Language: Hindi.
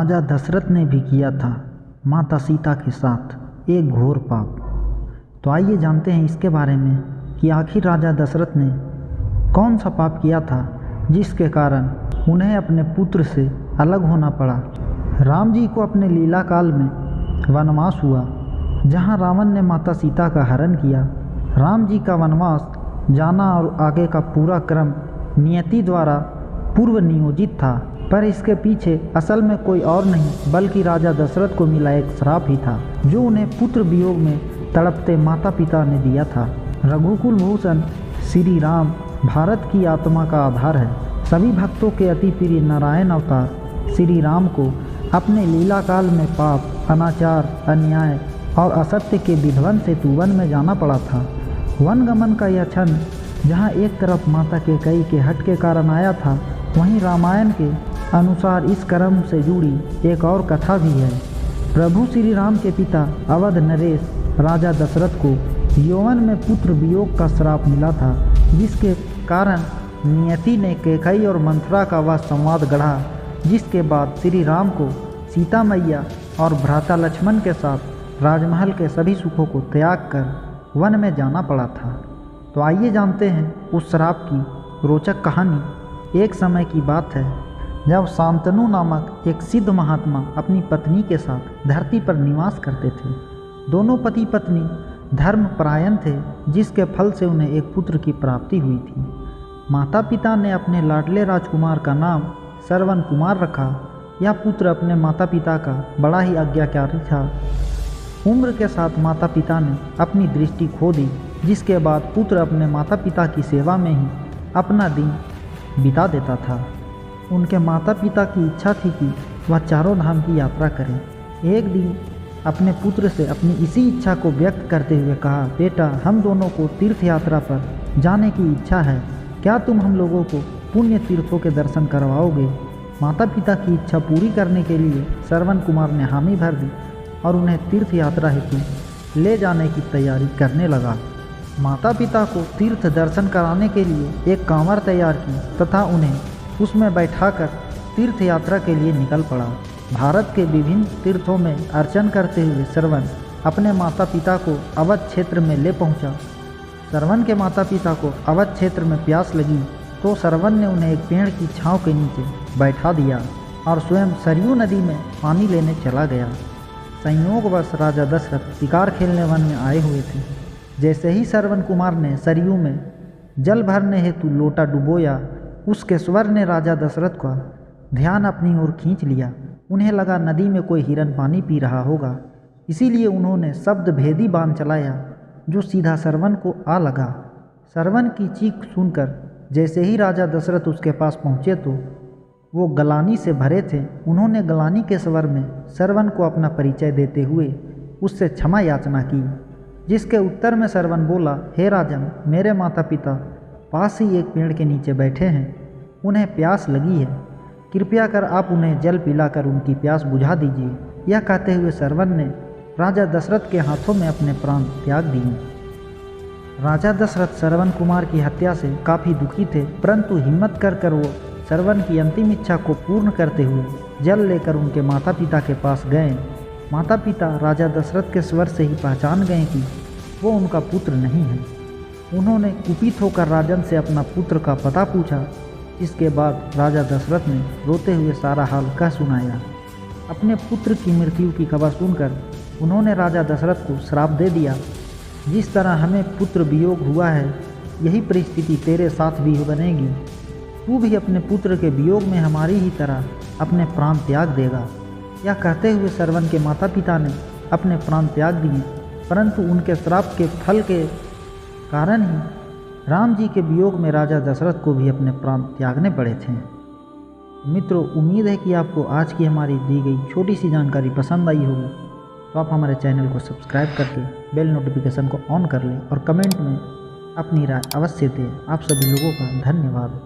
राजा दशरथ ने भी किया था माता सीता के साथ एक घोर पाप। तो आइए जानते हैं इसके बारे में कि आखिर राजा दशरथ ने कौन सा पाप किया था जिसके कारण उन्हें अपने पुत्र से अलग होना पड़ा। राम जी को अपने लीला काल में वनवास हुआ, जहां रावण ने माता सीता का हरण किया। राम जी का वनवास जाना और आगे का पूरा क्रम नियति द्वारा पूर्व नियोजित था, पर इसके पीछे असल में कोई और नहीं बल्कि राजा दशरथ को मिला एक श्राप ही था, जो उन्हें पुत्र वियोग में तड़पते माता पिता ने दिया था। रघुकुल भूषण श्री राम भारत की आत्मा का आधार है। सभी भक्तों के अति प्रिय नारायण अवतार श्री राम को अपने लीला काल में पाप, अनाचार, अन्याय और असत्य के विध्वंस हेतु वन में जाना पड़ा था। वनगमन का यह क्षण जहाँ एक तरफ माता कैकेयी के हट के कारण आया था, वहीं रामायण के अनुसार इस कर्म से जुड़ी एक और कथा भी है। प्रभु श्री राम के पिता अवध नरेश राजा दशरथ को यौवन में पुत्र वियोग का श्राप मिला था, जिसके कारण नियति ने कैकेयी और मंथरा का वह संवाद गढ़ा, जिसके बाद श्री राम को सीता मैया और भ्राता लक्ष्मण के साथ राजमहल के सभी सुखों को त्याग कर वन में जाना पड़ा था। तो आइए जानते हैं उस श्राप की रोचक कहानी। एक समय की बात है जब शांतनु नामक एक सिद्ध महात्मा अपनी पत्नी के साथ धरती पर निवास करते थे। दोनों पति पत्नी धर्मपरायण थे, जिसके फल से उन्हें एक पुत्र की प्राप्ति हुई थी। माता पिता ने अपने लाडले राजकुमार का नाम श्रवण कुमार रखा। यह पुत्र अपने माता पिता का बड़ा ही आज्ञाकारी था। उम्र के साथ माता पिता ने अपनी दृष्टि खो दी, जिसके बाद पुत्र अपने माता पिता की सेवा में ही अपना दिन बिता देता था। उनके माता पिता की इच्छा थी कि वह चारों धाम की यात्रा करें। एक दिन अपने पुत्र से अपनी इसी इच्छा को व्यक्त करते हुए कहा, बेटा, हम दोनों को तीर्थ यात्रा पर जाने की इच्छा है, क्या तुम हम लोगों को पुण्य तीर्थों के दर्शन करवाओगे? माता पिता की इच्छा पूरी करने के लिए श्रवण कुमार ने हामी भर दी और उन्हें तीर्थ यात्रा हेतु ले जाने की तैयारी करने लगा। माता पिता को तीर्थ दर्शन कराने के लिए एक कांवर तैयार की तथा उन्हें उसमें बैठाकर तीर्थ यात्रा के लिए निकल पड़ा। भारत के विभिन्न तीर्थों में अर्चन करते हुए श्रवण अपने माता पिता को अवध क्षेत्र में ले पहुंचा। श्रवण के माता पिता को अवध क्षेत्र में प्यास लगी तो श्रवण ने उन्हें एक पेड़ की छांव के नीचे बैठा दिया और स्वयं सरयू नदी में पानी लेने चला गया। संयोगवश राजा दशरथ शिकार खेलने वन में आए हुए थे। जैसे ही श्रवण कुमार ने सरयू में जल भरने हेतु लोटा डुबोया, उसके स्वर ने राजा दशरथ का ध्यान अपनी ओर खींच लिया। उन्हें लगा नदी में कोई हिरन पानी पी रहा होगा, इसीलिए उन्होंने शब्द भेदी बाण चलाया जो सीधा श्रवण को आ लगा। श्रवण की चीख सुनकर जैसे ही राजा दशरथ उसके पास पहुँचे तो वो गलानी से भरे थे। उन्होंने गलानी के स्वर में श्रवण को अपना परिचय देते हुए उससे क्षमा याचना की, जिसके उत्तर में श्रवण बोला, हे राजन, मेरे माता पिता पास ही एक पेड़ के नीचे बैठे हैं, उन्हें प्यास लगी है, कृपया कर आप उन्हें जल पिलाकर उनकी प्यास बुझा दीजिए। यह कहते हुए श्रवण ने राजा दशरथ के हाथों में अपने प्राण त्याग दिए। राजा दशरथ श्रवण कुमार की हत्या से काफ़ी दुखी थे, परंतु हिम्मत कर वो श्रवण की अंतिम इच्छा को पूर्ण करते हुए जल लेकर उनके माता पिता के पास गए। माता पिता राजा दशरथ के स्वर से ही पहचान गए कि वो उनका पुत्र नहीं है। उन्होंने कुपित होकर राजन से अपना पुत्र का पता पूछा। इसके बाद राजा दशरथ ने रोते हुए सारा हाल कह सुनाया। अपने पुत्र की मृत्यु की खबर सुनकर उन्होंने राजा दशरथ को श्राप दे दिया, जिस तरह हमें पुत्र वियोग हुआ है, यही परिस्थिति तेरे साथ भी बनेगी। तू भी अपने पुत्र के वियोग में हमारी ही तरह अपने प्राण त्याग देगा। यह कहते हुए श्रवण के माता पिता ने अपने प्राण त्याग दिए, परंतु उनके श्राप के फल के कारण ही राम जी के वियोग में राजा दशरथ को भी अपने प्राण त्यागने पड़े थे। मित्रों, उम्मीद है कि आपको आज की हमारी दी गई छोटी सी जानकारी पसंद आई होगी। तो आप हमारे चैनल को सब्सक्राइब करके बेल नोटिफिकेशन को ऑन कर लें और कमेंट में अपनी राय अवश्य दें। आप सभी लोगों का धन्यवाद।